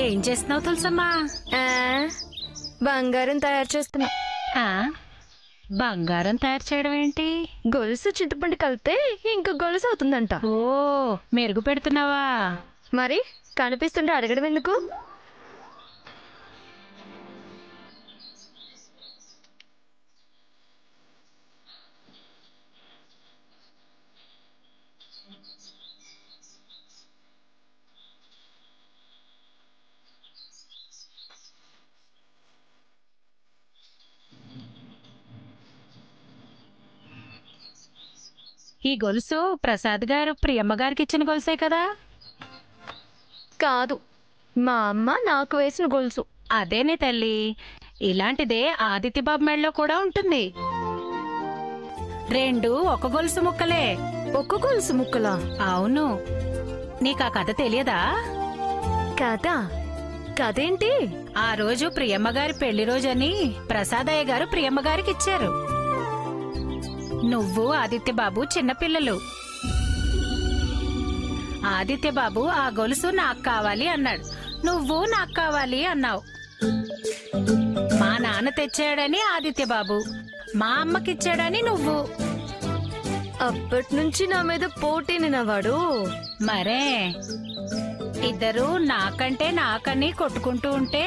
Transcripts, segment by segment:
ఏం చేస్తున్నావు తులసమ్మా? బంగారం తయారు చేస్తున్నా. బంగారం తయారు చేయడం ఏంటి? గొలుసు చింతపండు కలిపితే ఇంక గొలుసు అవుతుందంట. ఓ, మెరుగు పెడుతున్నావా? మరి కనిపిస్తుంటే అడగడం ఎందుకు? ఈ గొలుసు ప్రసాద్ గారు ప్రియమ్మ గారికి ఇచ్చిన గొలుసే కదా? కాదు, మా అమ్మ నాకు వేసిన గొలుసు. అదేనే తల్లి, ఇలాంటిదే ఆదిత్య బాబు మెడలో కూడా ఉంటుంది. రెండు ఒక గొలుసు ముక్కలే. ఒక్క గొలుసు ముక్కలా? అవును. నీకా కథ తెలియదా? కథేంటి? ఆ రోజు ప్రియమ్మ గారి పెళ్లి రోజని ప్రసాదయ్య గారు ప్రియమ్మ గారికి ఇచ్చారు. నువ్వు ఆదిత్య బాబు చిన్నపిల్లలు. ఆదిత్య బాబు ఆ గొలుసు నాకు కావాలి అన్నాడు, నువ్వు నాకు కావాలి అన్నావు. మా నాన్న తెచ్చాడని ఆదిత్య బాబు, మా అమ్మకిచ్చాడని నువ్వు. అప్పటి నుంచి నా మీద పోటీని వాడు. మరే ఇద్దరు నాకంటే నాకని కొట్టుకుంటూ ఉంటే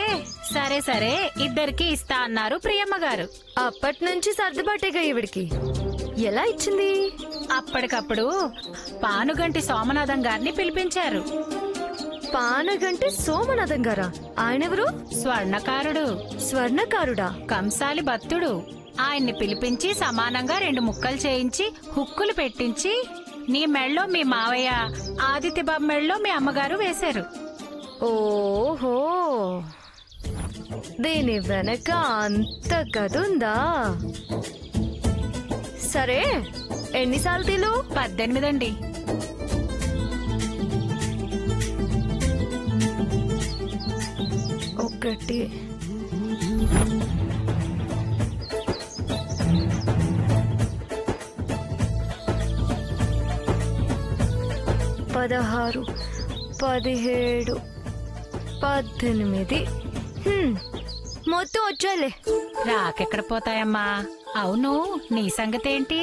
సరే సరే ఇద్దరికి ఇస్తా అన్నారు ప్రియమ్మ గారు. అప్పటి నుంచి సర్దుబాటేగా ఈవిడికి. ఎలా ఇచ్చింది? అప్పటికప్పుడు పానుగంటి సోమనాథం గారిని పిలిపించారు. పానుగంటి సోమనాథం గారా? ఆయనెవరు? స్వర్ణకారుడు. స్వర్ణకారుడా? కంసాలి భక్తుడు. ఆయన్ని పిలిపించి సమానంగా 2 ముక్కలు చేయించి హుక్కులు పెట్టించి నీ మెళ్ళో మీ మావయ్య, ఆదిత్య బాబు మెళ్ళో మీ అమ్మగారు వేశారు. ఓహో, దీని వెనక అంత కదుందా? సరే, ఎన్నిసార్లు తీలు? 18 అండి. ఒకటి, పదహారు, 17, 18. మొత్తం వచ్చాలే. రాకెక్కడ పోతాయమ్మా. అవును, నీ సంగతేంటి?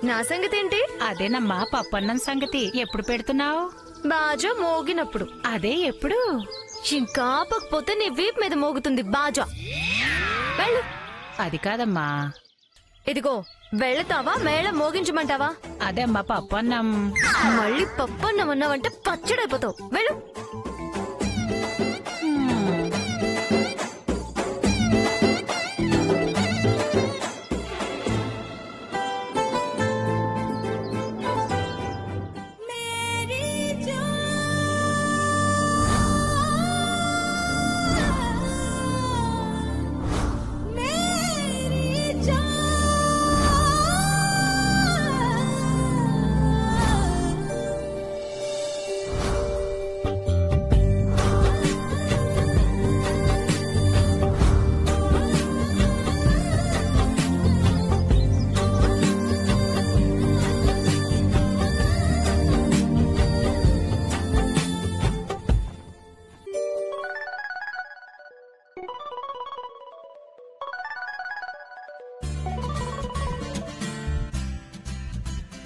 నా సంగతేంటి? అదేనమ్మా పప్పన్నం సంగతి. ఎప్పుడు పెడుతున్నావు? బాజా మోగినప్పుడు. అదే ఎప్పుడు? ఇంకా ఆపకపోతే నీ వీపు మీద మోగుతుంది బాజా. వెళ్ళు. అది కాదమ్మా. ఇదిగో, వెళతావా మేళం మోగించమంటావా? అదేమ్మా పప్పన్నం. మళ్ళీ పప్పన్నం అన్నావంటే పచ్చడైపోతావు. వెళ్ళు.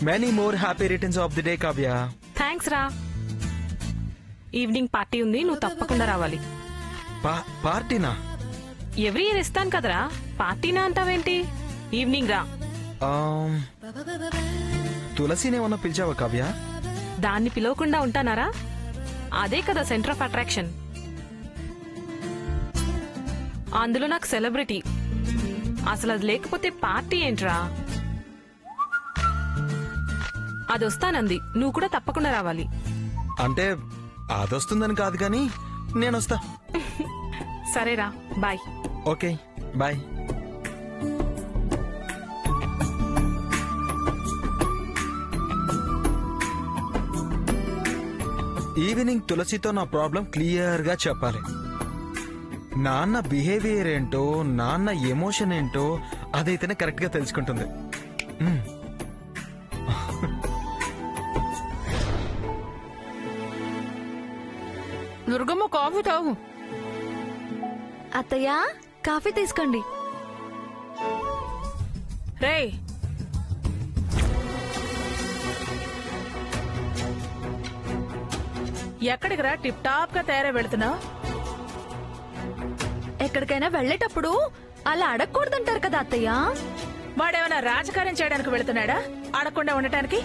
Many more happy returns of the day, Kavya. Thanks రా. ఈవినింగ్ పార్టీ ఉంది, నువ్వు తప్పకుండా రావాలి. పార్టీనా? ఎవ్రీ ఇయర్ ఇస్తాను కదరా, పార్టీనా అంటావేంటి? ఈవినింగ్ రా. తులసినేమన్నా పిలిచావా కావ్య? దాన్ని పిలవకుండా ఉంటానారా? అదే కదా సెంటర్ ఆఫ్ అట్రాక్షన్. అందులో నాకు సెలబ్రిటీ. అసలు అది లేకపోతే పార్టీ ఏంట్రా? అది వస్తానంది, నువ్వు కూడా తప్పకుండా రావాలి. అంటే అదొస్తుందని కాదు కానీ నేనొస్తా. సరేరా, బాయ్. Okay, bye. ఈవినింగ్ తులసితో నా ప్రాబ్లం క్లియర్ గా చెప్పాలి. నాన్న బిహేవియర్ ఏంటో, నాన్న ఎమోషన్ ఏంటో అదైతేనే కరెక్ట్ గా తెలుసుకుంటుంది. దుర్గమ్మ, కాఫీ తాగు. అత్తయ్య కాఫీ తీసుకోండి. రేయ్, ఎక్కడికి రా టిప్ టాప్ గా తయారై వెళుతున్నావు? ఎక్కడికైనా వెళ్ళేటప్పుడు అలా అడగకూడదంటారు కదా అత్తయ్య. వాడేమైనా రాజకార్యం చేయడానికి వెళుతున్నాడా అడగకుండా ఉండటానికి?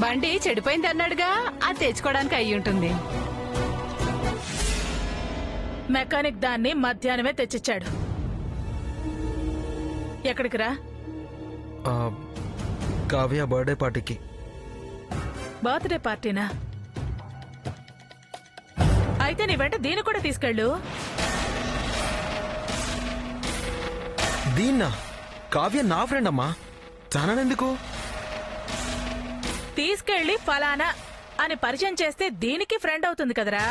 బండి చెడిపోయింది అన్నాడుగా, అది తెచ్చుకోవడానికి అయ్యి ఉంటుంది. మెకానిక్ దాన్ని మధ్యాహ్నమే తెచ్చిచ్చాడు. ఎక్కడికి రా? ఆ, కావ్య బర్త్డే పార్టీకి. బర్త్డే పార్టీనా? అయితే నీ వెంట దీన్ని కూడా తీసుకెళ్ళు. దీన్నా? కావ్య నా ఫ్రెండ్ అమ్మా, తననెందుకు? తీసుకెళ్లి ఫలానా అని పరిచయం చేస్తే దీనికి ఫ్రెండ్ అవుతుంది కదరా.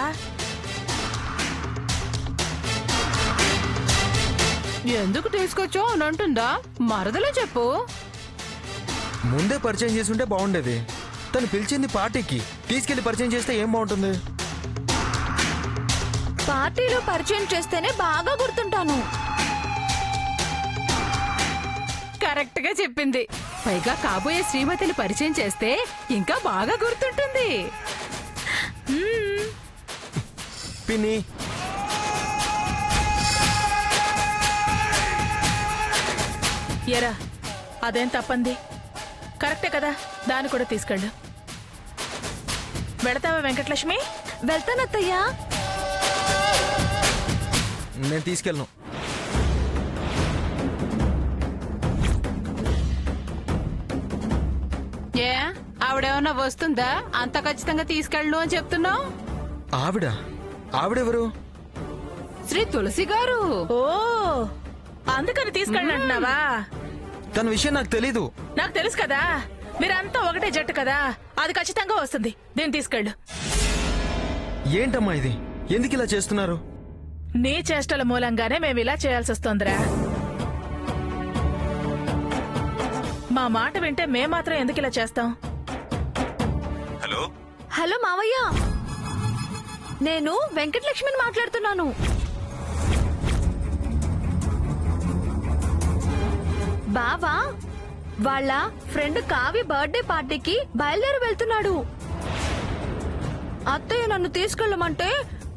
ఎందుకు తీసుకొచ్చో అని అంటుందా? మరదలో చెప్పు. ముందే పరిచయం చేసుంటే బాగుండేది. తను పిలిచింది పార్టీకి, తీసుకెళ్లి పరిచయం చేస్తే ఏం బాగుంటుంది? పార్టీలో పరిచయం చేస్తేనే బాగా గుర్తుంటాను. కరెక్ట్ గా చెప్పింది. పైగా కాబోయే శ్రీమతిని పరిచయం చేస్తే ఇంకా బాగా గుర్తుంటుంది. పిన్ని, ఎరా అదేం తప్పంది? కరెక్టే కదా, దాన్ని కూడా తీసుకెళ్ళు. వెళతావా వెంకటలక్ష్మి? వెళ్తానత్తయ్యా. నేను తీసుకెళ్ళను. ఏ ఆవిడేమన్నా వస్తుందా? అంత ఖచ్చితంగా తీసుకెళ్ళను అని చెప్తున్నావు. ఆవిడెవరు? శ్రీ తులసి గారు. ఓ, అందుకని తీసుకెళ్ళంటున్నావా? తన విషయం నాకు తెలీదు. నాకు తెలుసు కదా, మీరంతా ఒకటే జట్టు కదా, అది ఖచ్చితంగా వస్తుంది. దీన్ని తీసుకెళ్ళు. ఏంటమ్మా ఇది? ఎందుకు ఇలా చేస్తున్నారు? నీ చేష్టల మూలంగానే మేము ఇలా చేయాల్సి వస్తోందిరా. మా మాట వింటే మేం మాత్రం ఎందుకు ఇలా చేస్తాం? హలో హలో మావయ్య, నేను వెంకటలక్ష్మిని మాట్లాడుతున్నాను. బావా వాళ్ళ ఫ్రెండ్ కావ్య బర్త్డే పార్టీకి బయలుదేరి వెళ్తున్నాడు. అత్తయ్య నన్ను తీసుకెళ్ళమంటే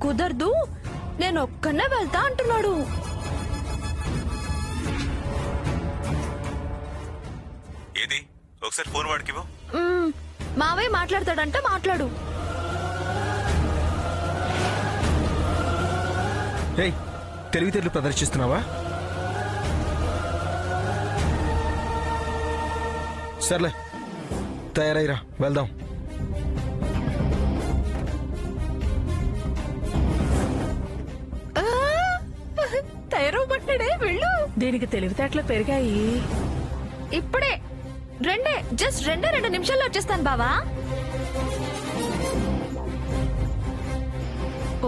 కుదరదు, నేను ఒక్కనే వెళ్తా అంటున్నాడు. ఏది ఒకసారి ఫోన్ వాడికివ్వు. మావయ్య మాట్లాడతాడంట, మాట్లాడు. ఏయ్, తెలివితేటలు ప్రదర్శిస్తున్నావా? సర్లే, తయారైరా, వెళ్దాం. తయారవబట్టాడే, వెళ్ళు. దీనికి తెలివితేటలు పెరిగాయి. ఇప్పుడే జస్ట్ రెండు నిమిషాల్లో వచ్చేస్తాను బావా.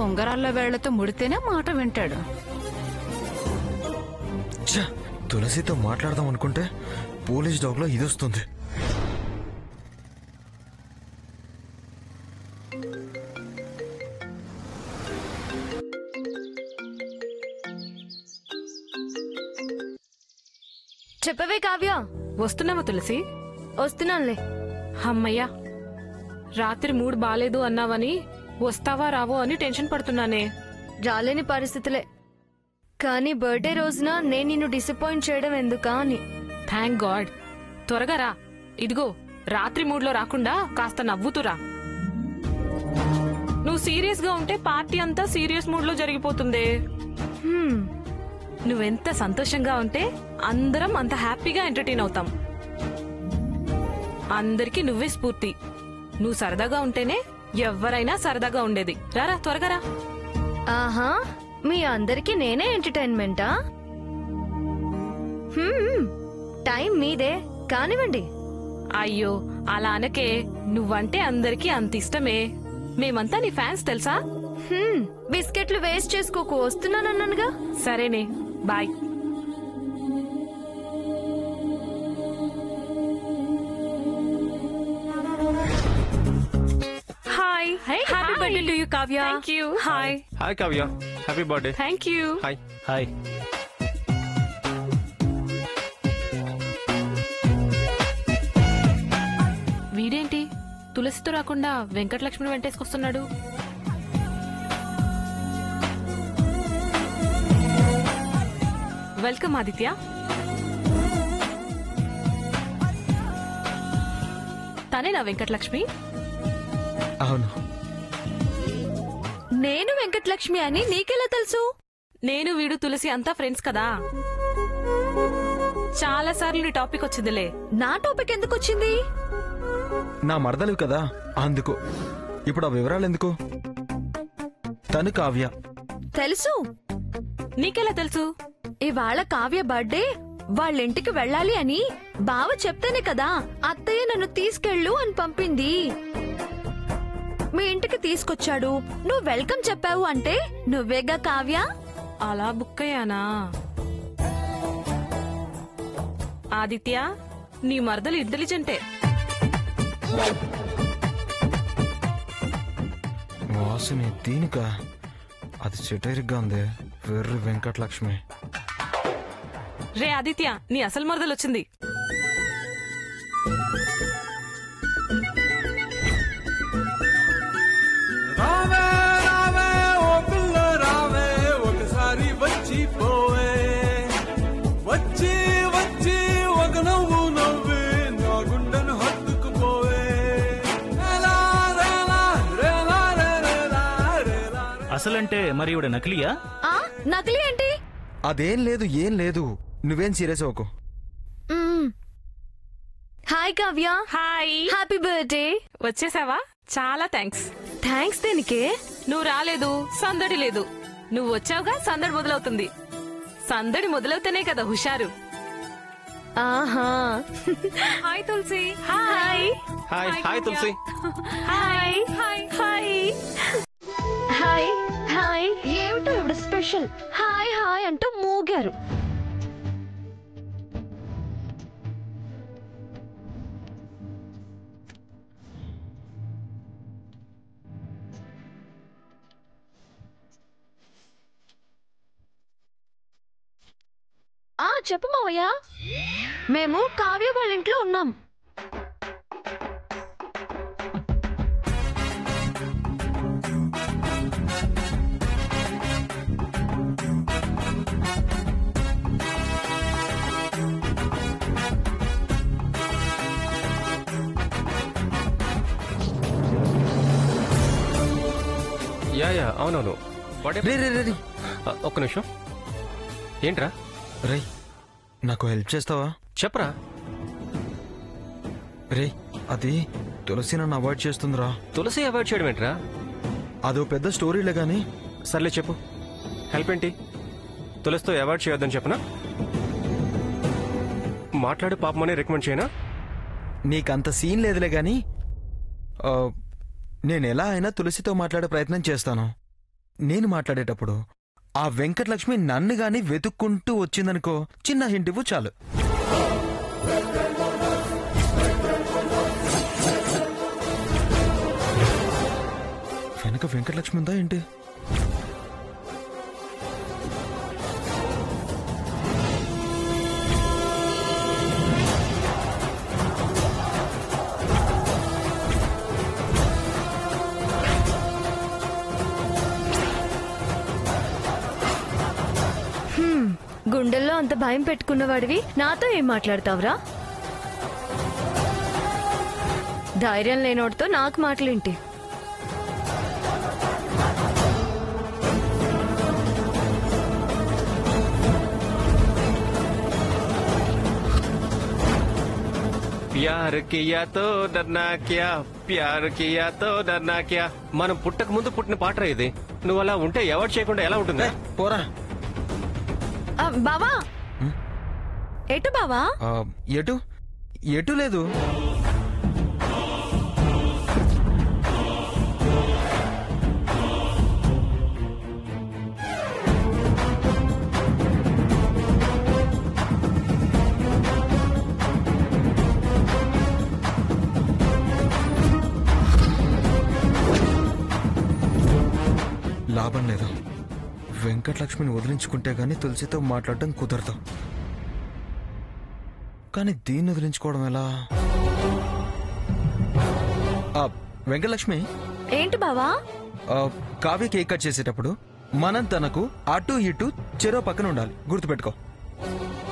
ఉంగరాల్లో వేళ్లతో ముడితేనే మాట వింటాడు. ఛ, తులసితో మాట్లాడదాం అనుకుంటే పోలీస్ డాగ్ లో ఇదొస్తుంది. చెప్పవే కావ్య. వస్తున్నావా తులసి? వస్తున్నానులే. అమ్మయ్యా, రాత్రి మూడ్ బాలేదు అన్నావని వస్తావా రావో అని టెన్షన్ పడుతున్నానే. రాలేని పరిస్థితులే, కానీ బర్త్డే రోజున నేను నిన్ను డిసప్పాయింట్ చేయడం ఎందుకా అని. Thank God. త్వరగా రా. ఇదిగో, రాత్రి మూడ్లో రాకుండా కాస్త నవ్వుతురా. నువ్వు సీరియస్ గా ఉంటే పార్టీ అంతా సీరియస్ మూడ్ లో జరిగిపోతుంది. నువ్వెంత సంతోషంగా ఉంటే అందరం అంత హ్యాపీగా ఎంటర్టైన్ అవుతాం. అందరికీ నువ్వే స్ఫూర్తి. నువ్వు సరదాగా ఉంటేనే ఎవరైనా సరదాగా ఉండేది. రారా, త్వరగా రా. ఆహా, మీ అందరికి నేనే ఎంటర్టైన్మెంటా? టైం మీదే, కానివ్వండి. అయ్యో, అలా అనకే. నువ్వంటే అందరికీ అంత ఇష్టమే. మేమంతా నీ ఫ్యాన్స్ తెలుసా? బిస్కెట్లు వేస్ట్ చేసుకోకు, వస్తున్నానన్నానుగా. సరేనే, bye. Hi, happy birthday birthday to you Kavya. Thank you. Hi. Hi Kavya, happy birthday. Thank you. Hi. Hi. వీడేంటి తులసితో రాకుండా వెంకటలక్ష్మిని వెంటేసుకొస్తున్నాడు? వెల్కమ్ ఆదిత్య. తనేనా వెంకటలక్ష్మి? అవును. నేను వెంకటలక్ష్మి అని నీకెలా తెలుసు? నేను వీడు తులసి అంతా ఫ్రెండ్స్ కదా. చాలా సార్లు నీ టాపిక్ వచ్చిందిలే. నా టాపిక్ ఎందుకు వచ్చింది? నా మరదలు కదా అందుకు. ఇప్పుడు ఆ వివరాలు ఎందుకు? తను కావ్య. తెలుసు. నీకెలా తెలుసు? ఇవాళ కావ్య బర్త్డే, వాళ్ళింటికి వెళ్ళాలి అని బావ చెప్తేనే కదా అత్తయ్య నన్ను తీసుకెళ్ళు అని పంపింది. మీ ఇంటికి తీసుకొచ్చాడు, నువ్వు వెల్కమ్ చెప్పావు అంటే నువ్వేగా కావ్య. అలా బుక్ అయ్యానా? ఆదిత్య, నీ మరదలు ఇంటెలిజెంటే. వాసుని దీనిక అది సెటైరిక్ గా ఉంది. వెర్రి వెంకటలక్ష్మి. రే ఆదిత్య, నీ అసలు మరదలు వచ్చింది. రావే రావే ఓ పిల్ల రావే, ఒకసారి వచ్చి పోవే, వచ్చి వచ్చి ఒక నవ్వు నవ్వే, నా గుండెను హత్తుకుపోవే. అసలంటే మరి ఇవిడ నకిలీయా? ఆ నకిలీ ఏంటి? అదేం లేదు, ఏం లేదు. నువ్వేం సీరియస్ అవ్వకు. Hi Kavya. Hi. Happy birthday. వచ్చేసావా? చాలా థ్యాంక్స్. థ్యాంక్స్ దేనికే? నువ్వు రాలేదు, సందడి లేదు. నువ్వు వచ్చావుగా, సందడి మొదలవుతుంది. సందడి మొదలవుతానే కదా హుషారు. ఆహా. Hi Tulasi. Hi. Hi. Hi Tulasi. Hi. Hi. Hi. Hi. Hi. ఏమిటో ఇప్పుడు స్పెషల్ హాయ్ హాయ్ అంటూ మూగారు. చెప్పు మావయ్య. మేము కావ్య వాళ్ళ ఇంట్లో ఉన్నాం. యా అవునవును. రే రే రే రే. ఒక్క నిమిషం. ఏంట్రా? రే, నాకు హెల్ప్ చేస్తావా? చెప్పరా. రే, అది తులసి నన్ను అవాయిడ్ చేస్తుందిరా. తులసి అవాయిడ్ చేయడం ఏంట్రా? అదో పెద్ద స్టోరీలే గాని. సర్లే చెప్పు, హెల్ప్ ఏంటి? తులసితో అవాయిడ్ చేయొద్దని చెప్పనా? మాట్లాడు పాపమని రికమెండ్ చేయనా? నీకంత సీన్ లేదులే గాని నేను ఎలా అయినా తులసితో మాట్లాడే ప్రయత్నం చేస్తాను. నేను మాట్లాడేటప్పుడు ఆ వెంకటలక్ష్మి నన్ను గాని వెతుక్కుంటూ వచ్చిందనుకో, చిన్న హింట్ ఇవ్వు చాలు. వెనక వెంకటలక్ష్మి ఉందా ఏంటి? గుండెల్లో అంత భయం పెట్టుకున్నవాడివి నాతో ఏం మాట్లాడతావురా? ధైర్యం లేనోడితో నాకు మాటలేంటి? ప్యార్ కియా తో డర్నా క్యా, ప్యార్ కియా తో డర్నా క్యా. మనం పుట్టక ముందు పుట్టిన పాటరా ఇది. నువ్వు అలా ఉంటే అవాయిడ్ చేయకుండా ఎలా ఉంటుందా? పోరా. బావా, ఎటు బావా? ఎటు ఎటు లేదు. లాభం లేదు. వెంకటలక్ష్మిని వదిలించుకుంటే గానీ తులసితో మాట్లాడటం కుదరదు. కానీ దీన్ని వదిలించుకోవడం ఎలా? వెంకటలక్ష్మి, ఏంటి బావా? కావ్య కేక్ కట్ చేసేటప్పుడు మనం తనకు అటు ఇటు చెరో పక్కన ఉండాలి, గుర్తుపెట్టుకో.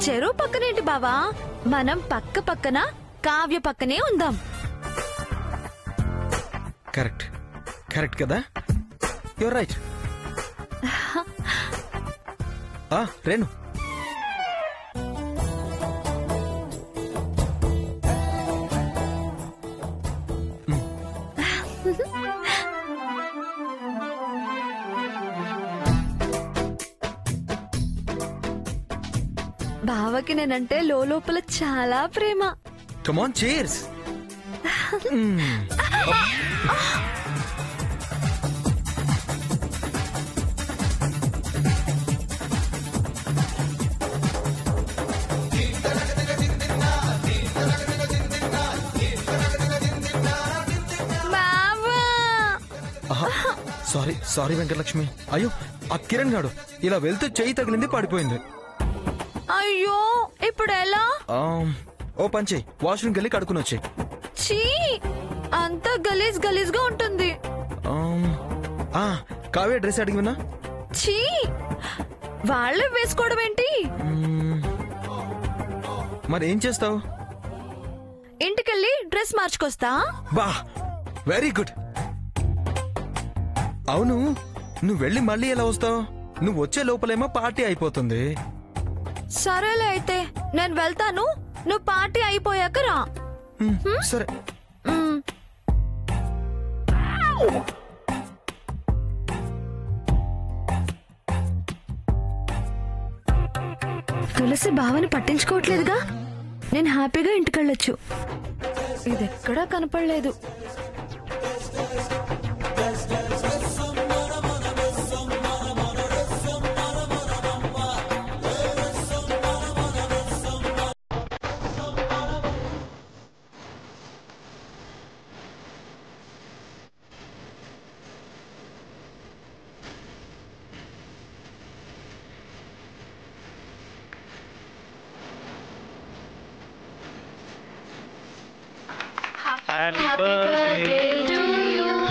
చెరువు పక్కనేంటి బావా, మనం పక్క పక్కన కావ్య పక్కనే ఉందాం. కరెక్ట్ కరెక్ట్ కదా? Your right. రేణు, బావకి నేనంటే లోపల చాలా ప్రేమ. Come on, cheers. Sorry sorry Venkatalakshmi. అయ్యో, ఆ కిరణ్ గాడు ఇలా వెళ్తూ చెయ్యి తగిలింది, పడిపోయింది. అయ్యో, ఇప్పుడు ఎలా? ఓ పంచి, వాష్రూమ్కి వెళ్ళి కడుకుని వచ్చి. చీ, అంతా గలీజ్ గలీజ్ గా ఉంటుంది. కావ్య డ్రెస్ అడిగినా? చీ, వాళ్ళే వేసుకోవడం ఏంటి? మరి ఏం చేస్తావు? ఇంటికెళ్ళి డ్రెస్ మార్చుకొస్తా. బా, వెరీ గుడ్. అవును, నువ్వు వెళ్ళి మళ్ళీ ఎలా వస్తావు? నువ్వు వచ్చే లోపలేమో పార్టీ అయిపోతుంది. సరేలే, అయితే నేను వెళ్తాను, నువ్వు పార్టీ అయిపోయాక రా. సరే. తులసి బావని పట్టించుకోవట్లేదుగా, నేను హ్యాపీగా ఇంటికెళ్ళొచ్చు. ఇదెక్కడా కనపడలేదు.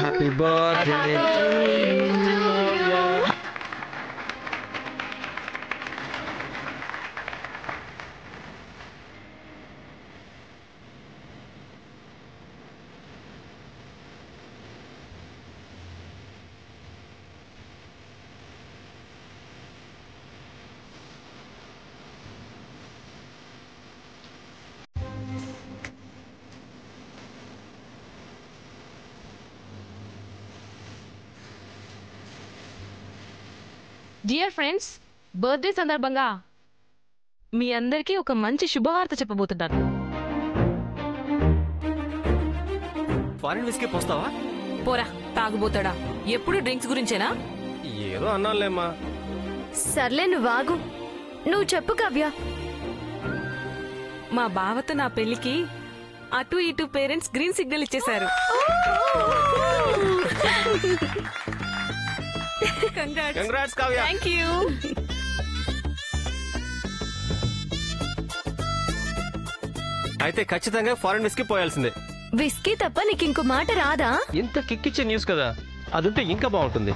Happy birthday to you. Dear friends, birthday సందర్భంగా మీ అందరికీ ఒక మంచి శుభవార్త చెప్పబోతున్నాను. ఫారిన్ విస్కీ పోస్తావా? పోరా తాగుబోతాడా, ఎప్పుడు డ్రింక్స్ గురించేనా? ఏదో అన్నాలేమ్మా. సర్లే, నువ్వు ఆగు. నువ్వు చెప్పు కావ్య. మా బావతో నా పెళ్లికి అటు ఇటు పేరెంట్స్ గ్రీన్ సిగ్నల్ ఇచ్చేశారు. కంగ్రాట్స్ కావ్య. Thank you. అయితే ఖచ్చితంగా ఫారెన్ విస్కీ పోయాల్సిందే. విస్కీ తప్ప నీకు ఇంకో మాట రాదా? ఇంత కిక్కిచ్చే న్యూస్ కదా, అదుంటే ఇంకా బాగుంటుంది.